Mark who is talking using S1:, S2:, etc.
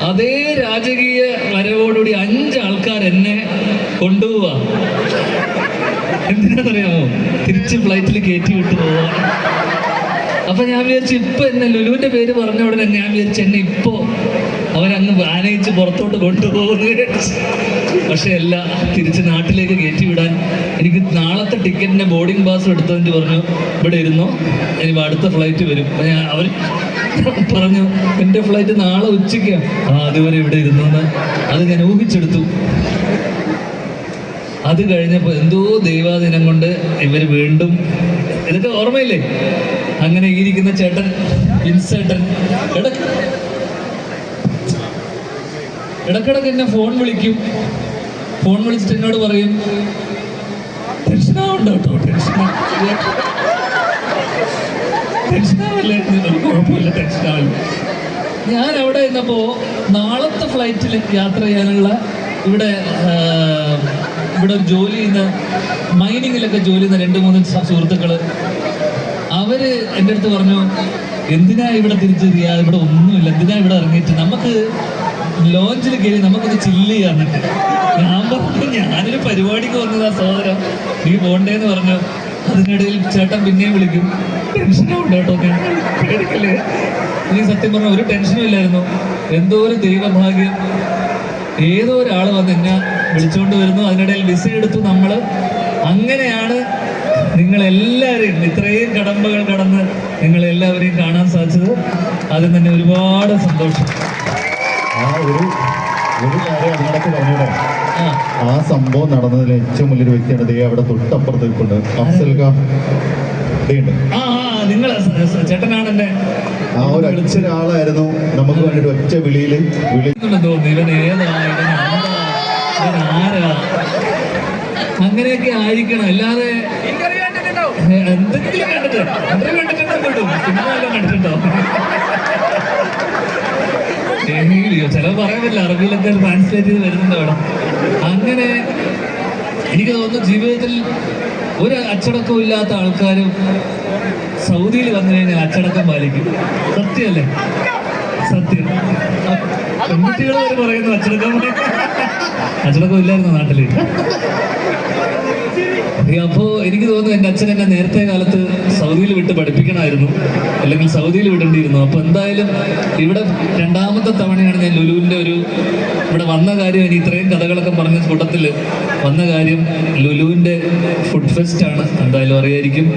S1: അതേ രാജകീയ വരവോടുകൂടി 5 ആൾക്കാർ എന്നെ കൊണ്ടുപോവാ. എന്തിനാണെന്നറിയാമോ? തിരിച്ച് ഫ്ലൈറ്റിൽ കയറ്റി വിട്ടു പോവാ. അപ്പൊ ഞാൻ വിചാരിച്ചു ഇപ്പൊ എന്നെ ലുലുവിന്റെ പേര് പറഞ്ഞ ഉടനെ ഞാൻ വിചാരിച്ചു എന്നെ ഇപ്പോ അവരങ്ങ് ആനയിച്ച് പുറത്തോട്ട് കൊണ്ടുപോകുന്നു. പക്ഷെ അല്ല, തിരിച്ച് നാട്ടിലേക്ക് കയറ്റി വിടാൻ എനിക്ക് നാളത്തെ ടിക്കറ്റിന്റെ ബോർഡിംഗ് പാസ് എടുത്തതിന് പറഞ്ഞു ഇവിടെ ഇരുന്നോ, ഇനി അടുത്ത ഫ്ലൈറ്റ് വരും. അവർ പറഞ്ഞു എൻ്റെ ഫ്ലൈറ്റ് നാളെ ഉച്ചയ്ക്ക്, അതുവരെ ഇവിടെ ഇരുന്നു എന്ന്. അത് ഞാൻ ഊഹിച്ചെടുത്തു. അത് കഴിഞ്ഞപ്പോൾ എന്തോ ദൈവാദിനം കൊണ്ട് ഇവർ വീണ്ടും, ഇതൊക്കെ ഓർമ്മയില്ലേ? അങ്ങനെ ഈ ഇരിക്കുന്ന ചേട്ടൻ വിൻസേട്ടൻ ഇടക്കിടക്ക് എന്നെ ഫോൺ വിളിക്കും. ഫോൺ വിളിച്ചിട്ട് എന്നോട് പറയും ടെൻഷനാവണ്ട കേട്ടോ, ടെൻഷനാവല്ലേ, കുഴപ്പമില്ല, ടെൻഷനാവില്ല. ഞാൻ അവിടെ ഇരുന്നപ്പോൾ നാളത്തെ ഫ്ലൈറ്റിൽ യാത്ര ചെയ്യാനുള്ള ഇവിടെ ഒരു ജോലി ചെയ്യുന്ന, മൈനിങ്ങിലൊക്കെ ജോലി ചെയ്യുന്ന 2-3 സുഹൃത്തുക്കള് അവര് എൻ്റെ അടുത്ത് പറഞ്ഞു എന്തിനാ ഇവിടെ തിരിച്ചറിയാ, ഇവിടെ ഒന്നുമില്ല, എന്തിനാ ഇവിടെ ഇറങ്ങിയിട്ട്, നമുക്ക് ലോഞ്ചിൽ കയറി നമുക്കൊന്ന് ചില്ല് ചെയ്യാന്നിട്ട്. ഞാൻ പറഞ്ഞു ഞാനൊരു പരിപാടിക്ക് വന്നതാ സഹോദരം, നീ പോണ്ടേന്ന് പറഞ്ഞു. അതിനിടയിൽ ചേട്ടൻ പിന്നെയും വിളിക്കും ടെൻഷനുണ്ട് കേട്ടോ, പേടിക്കല്ലേ. നീ സത്യം പറഞ്ഞ ഒരു ടെൻഷനും ഇല്ലായിരുന്നു. എന്തോ ഒരു ദൈവഭാഗ്യം, ഏതോ ഒരാൾ വന്ന് എന്നെ വിളിച്ചുകൊണ്ട് വരുന്നു. അതിനിടയിൽ വിസ എടുത്തു നമ്മൾ. അങ്ങനെയാണ് നിങ്ങളെല്ലാവരെയും ഇത്രയും കടമ്പകൾ കടന്ന് നിങ്ങളെല്ലാവരെയും കാണാൻ സാധിച്ചത്. അതിൽ തന്നെ ഒരുപാട് സന്തോഷം.
S2: ഒരു കാര്യം അതിനകത്ത് പറഞ്ഞൂടെ, ആ സംഭവം നടന്നതിൽ ഏറ്റവും വലിയൊരു വ്യക്തിയാണ് ദേ അവിടെ തൊട്ടപ്പുറത്ത് നിൽക്കുന്നുണ്ട്, അഫ്സൽ ഖാൻ.
S1: നിങ്ങൾ ചേട്ടനാണ് എന്നെ
S2: ആ ഒരു ഒരാളായിരുന്നു നമുക്ക് വേണ്ടിട്ട് ഒറ്റ വിളിയില്
S1: തോന്നി ഇവൻ ഏതാ, ഇവനാരാ, അങ്ങനെയൊക്കെ ആയിരിക്കണം. അല്ലാതെ എന്തെങ്കിലും കണ്ടിട്ട് സിനിമ എല്ലാം കണ്ടിട്ടുണ്ടോ? ചിലവ് പറയാൻ പറ്റില്ല, അറബിയിലൊക്കെ ട്രാൻസ്ലേറ്റ് ചെയ്ത് വരുന്നുണ്ട് അവിടെ. അങ്ങനെ എനിക്ക് തോന്നുന്നു ജീവിതത്തിൽ ഒരു അച്ചടക്കവും ഇല്ലാത്ത ആൾക്കാരും സൗദിയിൽ വന്നു കഴിഞ്ഞാൽ അച്ചടക്കം പാലിക്കും. സത്യമല്ലേ? സത്യം. പെൺകുട്ടികൾ വരെ പറയുന്നു അച്ചടക്കം ഇല്ലായിരുന്നു നാട്ടില്. അപ്പോ എനിക്ക് തോന്നുന്നു എൻ്റെ അച്ഛൻ എന്നെ നേരത്തെ കാലത്ത് സൗദിയിൽ വിട്ട് പഠിപ്പിക്കണമായിരുന്നു, അല്ലെങ്കിൽ സൗദിയിൽ വിടേണ്ടിയിരുന്നു. അപ്പൊ എന്തായാലും ഇവിടെ 2ാമത്തെ തവണയാണ് ഞാൻ ലുലുവിന്റെ ഇവിടെ വന്ന കാര്യം. ഇനി ഇത്രയും കഥകളൊക്കെ പറഞ്ഞ കൂട്ടത്തിൽ വന്ന കാര്യം ലുലുവിന്റെ ഫുഡ് ഫെസ്റ്റ് ആണ്. എന്തായാലും അറിയായിരിക്കും.